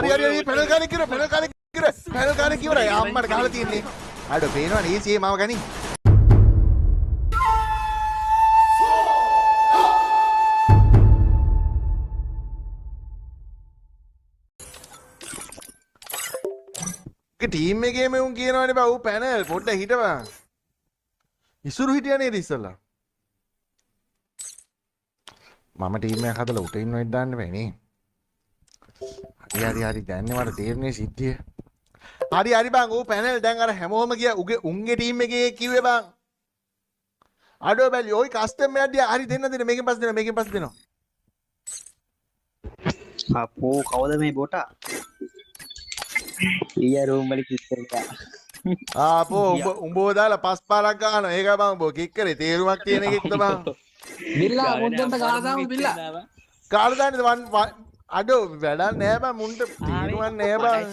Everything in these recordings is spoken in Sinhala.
හරි පැනල් කාරේ කිව්වරයි අම්මට ගහලා තියන්නේ. අඩ පේනවනේ ඊසියේ මාව ගනි. ටීම් එකේම උන් කියනවනේ බා ඌ පැනල් පොඩ්ඩක් හිටපන්. ඉසුරු හිටියා නේද ඉස්සලා? මම ටීම් එකක් හදලා උට ඉන්වයිට් දාන්න බෑ නේ. හරි දැන්නේ මට තේරෙන්නේ සිද්ධිය. හරි බං ඌ පැනල් දැන් අර හැමෝම ගියා උන්ගේ ටීම් එකේ කිව්වේ බං. අඩෝ බැලි ඔයි කස්ටම් එකක් දිහා හරි දෙන්න මේකෙන් පස්සේ දෙනවා. අපෝ කවුද මේ බොටා? ඊය රූම් වල කිස් කරලා. ආපෝ උඹව දාලා පස් පාරක් ගන්නවා. ඒක බං උඹ කික් කරේ තේරුමක් තියෙන එකෙක්ද බං? බිල්ලා මුන්දන්ට කාලා දාමු බිල්ලා. කාලා දාන්නේ අඩෝ වැඩක් නෑ බං මුන්ට තේරුමක් නෑ බං.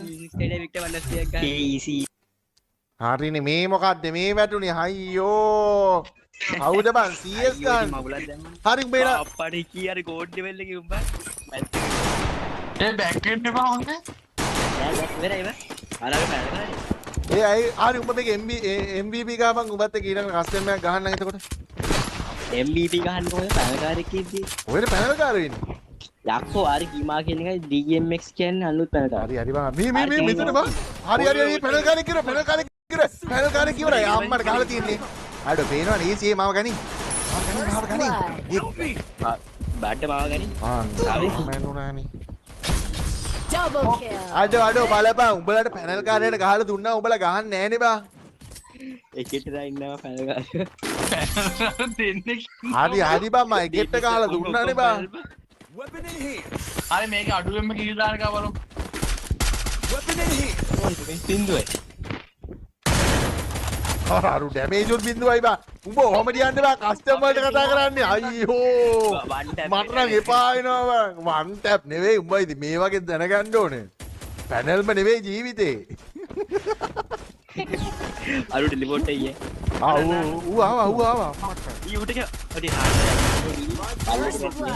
හරිනේ මේ මොකද්ද මේ වැටුනේ අයියෝ. කවුද බං CS ගන්න? හරි උඹේලා අප්පඩි කී හරි කෝඩ් ලෙවල් එකේ උඹ. ඒ බෑක් වෙන්න එපා හොඳේ. ඒ අය හරි උඹ මේක MVP ගහපන් උඹත් එක්ක ඊළඟ කස්ටම් එකක් ගහන්න එතකොට. MVP ගහන්න කොහෙද පැනකාරයෙක් ඉද්දි. ඔයද පැනල්කාරයෝ ඉන්නේ. යක්කෝ ආරි කීමා කියන එකයි DMX කියන්නේ අලුත් පැනකාරය. හරි බං මේ මෙතන බං. හරි පැනල්කාරයෙක් කිව්වරයි අම්මට ගහලා තියන්නේ. අඩ පේනවනේ ඊසියේ මාව ගනි. බඩ මාව ගනි. මෑනුනානේ. Double kill. අඩෝ බලපන් උඹලට පැනල් කාරයට ගහලා දුන්නා උඹලා ගහන්නේ නෑනේ බං. එකට ඉන්නවා පැනකාරය. දෙන්නේ. හරි බං මම එකට ගහලා දුන්නානේ බං. හරි මේක අඩුවෙන්ම කිල් දාන්න ගවලු. බින්දුවයි. අරු ඩැමේජ් උත් බින්දුවයි බං. උඹ ඔහම දියන්න බං කස්ටම් වලට කතා කරන්නේ. අයියෝ. මට නම් එපා වෙනවා බං. වන් ටැප් නෙවෙයි උඹ ඉතින් මේ වගේ දැනගන්න ඕනේ. පැනල්ම නෙවෙයි ජීවිතේ. අරු ටෙලිපෝට් එකේ. ඌ ආවා. ඊ උට හරි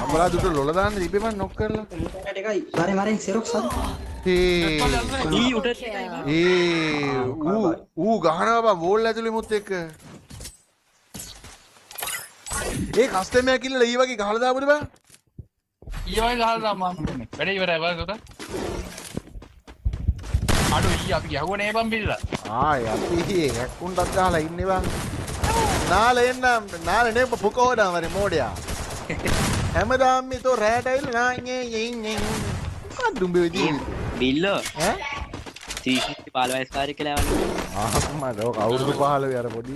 අපලා දුට ලොල දාන්න තිබ්බේ මං නොක් කරලා. එකයි මාරෙන් සෙරොක්ස් හද. ඊ උට ඌ ගහනවා බං වෝල් ඇතුලේ මුත් එක්ක. ඒ කස්ටම් එකක් ඉල්ලලා ඊ වගේ ගහලා දාමුද බං? ඊ වගේ ගහලා දාමු මම. වැඩේ ඉවරයි බලන්න. අඩෝ ඊ අපි යහුවනේ බං බිල්ලා. අපි හැක්කුන්ටත් ගහලා ඉන්නේ බං. නාලේ නේ පුකෝඩා වරේ මෝඩයා. හැමදාම මේ තෝ රැට ඇවිල්ලා නේ දුඹේ ජීවිතේ. බිල්ලෝ ඈ? 315 වයස් කාර්ය කියලා යවන්නේ. මම ඔක අවුරුදු 15 අර පොඩි.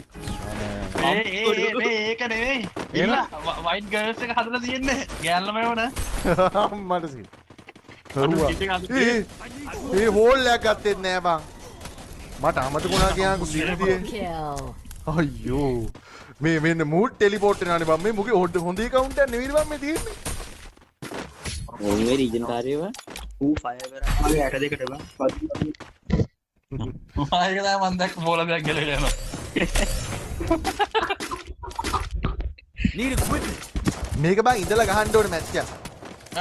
ඒක නෙවෙයි. බිල්ලා වයිට් ගර්ල්ස් එක හදලා තියෙන්නේ. ගෑල්ලම එවන. අම්මට සි. ඒ හෝල් එකක් ගත්තේ නෑ බං. මට අමතකුණා කියනකො සිද්ධියේ. අයියෝ. මේ මෙන්න මූඩ් ටෙලිපෝට් වෙනානේ බං. මේ මුගේ හොඳේ කවුන්ට් එක නෙවෙයි බං මේ තියෙන්නේ. ඕනේ රීජන් කාර්යව. ඌ ෆයර් කරා. මගේ 62ට බං. මායක තමයි මන් දැක්ක බෝල දෙයක් ගලවිලා යනවා. මේක බං ඉඳලා ගහන්න ඕනේ මැච් එක.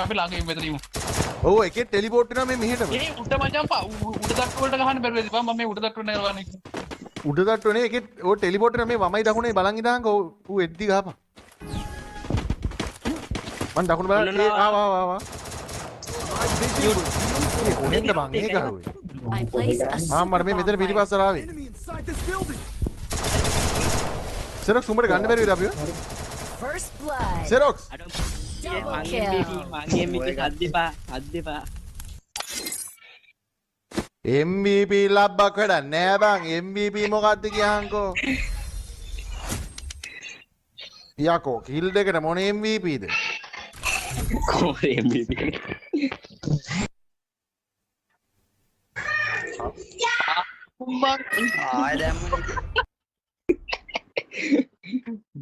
අපි ළඟින් මෙතන ඉමු. ඔව් එකේ ටෙලිපෝට් වෙනවා මේ මෙහෙටම. ඒ උඩ මචං පා උඩ දක්ක වලට ගහන්න බැරුවද බං මම මේ උඩ දක්ක නෑ ගලවන්නේ. උඩ දට්ටුවනේ එකේ ඔය ටෙලිපෝට් එක මේ වමයි දකුණේ බලන් ඉඳහන්ක ඌ එද්දි ගහපන්. මං දකුණ බලන්න ආවා. කොහෙන්ද බං මේ ගහුවේ? මට මේ මෙතන පිටිපස්සට ආවේ. සෙරොක්ස් උඹට ගන්න බැරි වේද අපිව? First blood. සෙරොක්ස් මගේ මේක අද්දපා MVP ලබ්බක් වැඩක් නෑ බං. MVP මොකද්ද කියහන්කෝ? යකෝ කිල් දෙකට මොන MVPද? කොහේ MVP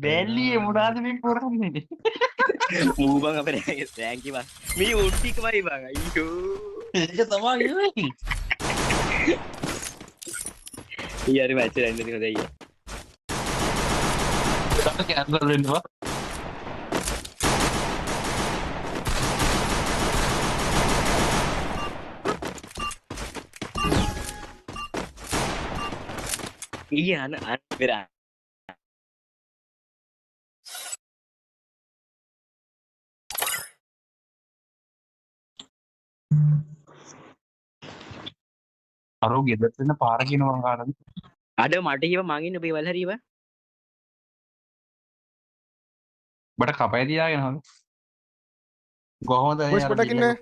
බැල්ලියේ මොනවාද මේ කරන්නේ? මූ බං අපේ රෑන්ක් එක මේ උඩ්ටිකමයි බං අයියෝ ඒක තමයි නෙවෙයි. ඊයරි මැච් එක ඉන්නේ හොඳයි. ඒක කැන්සල් වෙනවා. Iya anak berat. අරු ගෙදරට එන පාර කියනවා කාටද? Ada mati siapa mangin lebih wal hari ba? බඩ කපයි තියාගෙන හොඳ. කොහොමද Wes බඩ කින්නේ?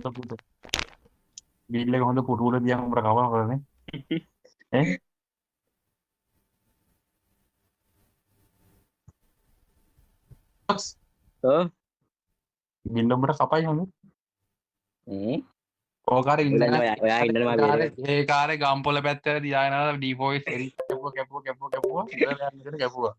බිල් එක හොඳ පුටුවල තියන් උඹට කවම කරන්නේ? ඈ? Oh. බිල් උඹට කපයි හොඳ. ඕකාරේ Ulan ඔයා ඉන්නන මම ඒ කාරේ ගම්පොළ පැත්තට තියාගෙන ඩීපෝයිස් එරි කැපුවා ඉඳලා යන්න කැපුවා.